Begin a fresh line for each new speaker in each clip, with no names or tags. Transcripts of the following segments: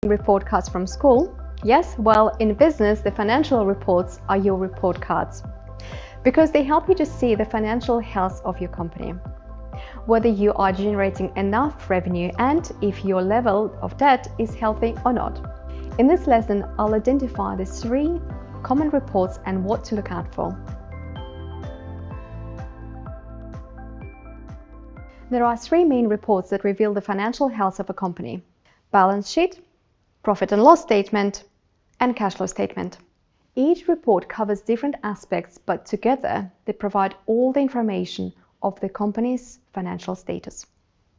Report cards from school? Yes, well, in business, the financial reports are your report cards because they help you to see the financial health of your company, whether you are generating enough revenue and if your level of debt is healthy or not. In this lesson, I'll identify the 3 common reports and what to look out for. There are 3 main reports that reveal the financial health of a company: balance sheet, profit and loss statement, and cash flow statement. Each report covers different aspects, but together they provide all the information of the company's financial status.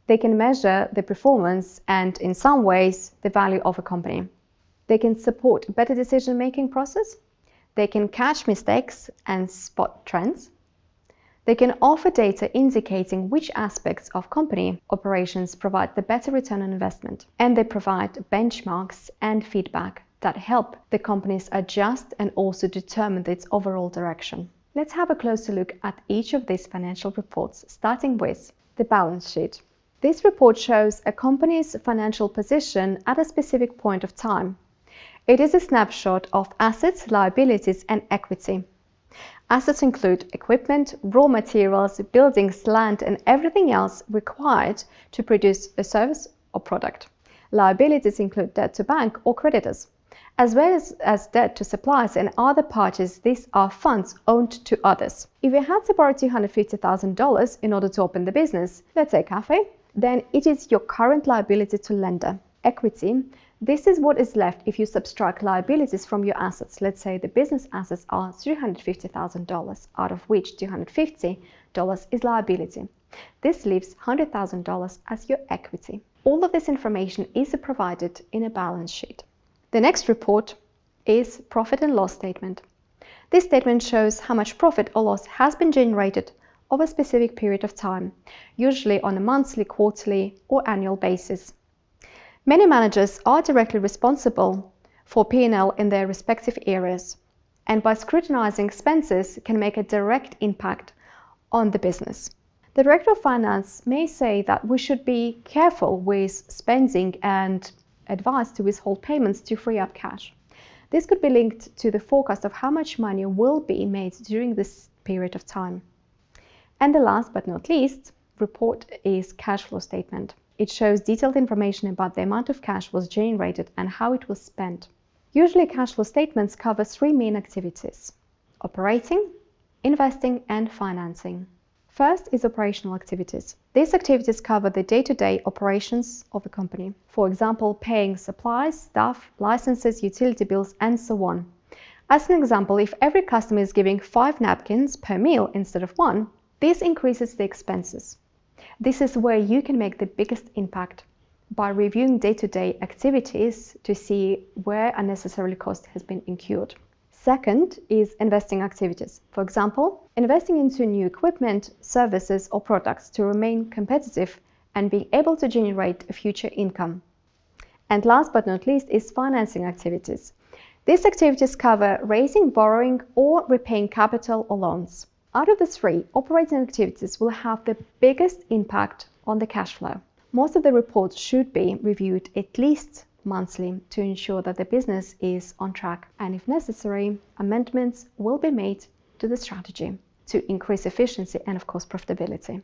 They can measure the performance and, in some ways, the value of a company. They can support a better decision-making process. They can catch mistakes and spot trends. They can offer data indicating which aspects of company operations provide the better return on investment. And they provide benchmarks and feedback that help the companies adjust and also determine its overall direction. Let's have a closer look at each of these financial reports, starting with the balance sheet. This report shows a company's financial position at a specific point of time. It is a snapshot of assets, liabilities, and equity. Assets include equipment, raw materials, buildings, land, and everything else required to produce a service or product. Liabilities include debt to bank or creditors, as well as debt to suppliers and other parties. These are funds owed to others. If you had to borrow $250,000 in order to open the business, let's say a cafe, then it is your current liability to lender. Equity. This is what is left if you subtract liabilities from your assets. Let's say the business assets are $350,000, out of which $250 is liability. This leaves $100,000 as your equity. All of this information is provided in a balance sheet. The next report is profit and loss statement. This statement shows how much profit or loss has been generated over a specific period of time, usually on a monthly, quarterly, or annual basis. Many managers are directly responsible for P&L in their respective areas, and by scrutinizing expenses can make a direct impact on the business. The Director of Finance may say that we should be careful with spending and advise to withhold payments to free up cash. This could be linked to the forecast of how much money will be made during this period of time. And the last but not least report is cash flow statement. It shows detailed information about the amount of cash was generated and how it was spent. Usually cash flow statements cover 3 main activities: operating, investing, and financing. First is operational activities. These activities cover the day-to-day operations of a company. For example, paying supplies, staff, licenses, utility bills, and so on. As an example, if every customer is giving 5 napkins per meal instead of 1, this increases the expenses. This is where you can make the biggest impact by reviewing day-to-day activities to see where unnecessary cost has been incurred. Second is investing activities. For example, investing into new equipment, services, or products to remain competitive and being able to generate a future income. And last but not least is financing activities. These activities cover raising, borrowing, or repaying capital or loans. Out of the 3, operating activities will have the biggest impact on the cash flow. Most of the reports should be reviewed at least monthly to ensure that the business is on track, and if necessary, amendments will be made to the strategy to increase efficiency and, of course, profitability.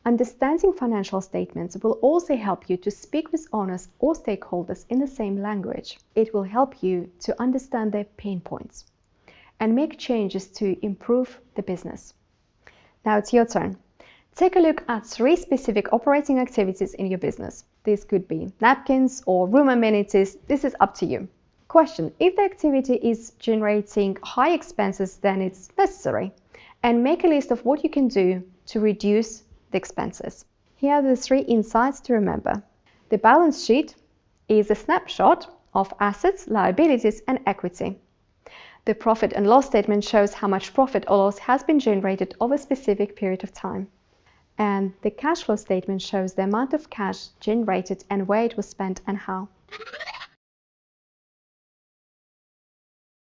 Understanding financial statements will also help you to speak with owners or stakeholders in the same language. It will help you to understand their pain points and make changes to improve the business. Now it's your turn. Take a look at 3 specific operating activities in your business. These could be napkins or room amenities. This is up to you. Question: if the activity is generating high expenses, then it's necessary. And make a list of what you can do to reduce the expenses. Here are the 3 insights to remember. The balance sheet is a snapshot of assets, liabilities, and equity. The profit and loss statement shows how much profit or loss has been generated over a specific period of time. And the cash flow statement shows the amount of cash generated and where it was spent and how.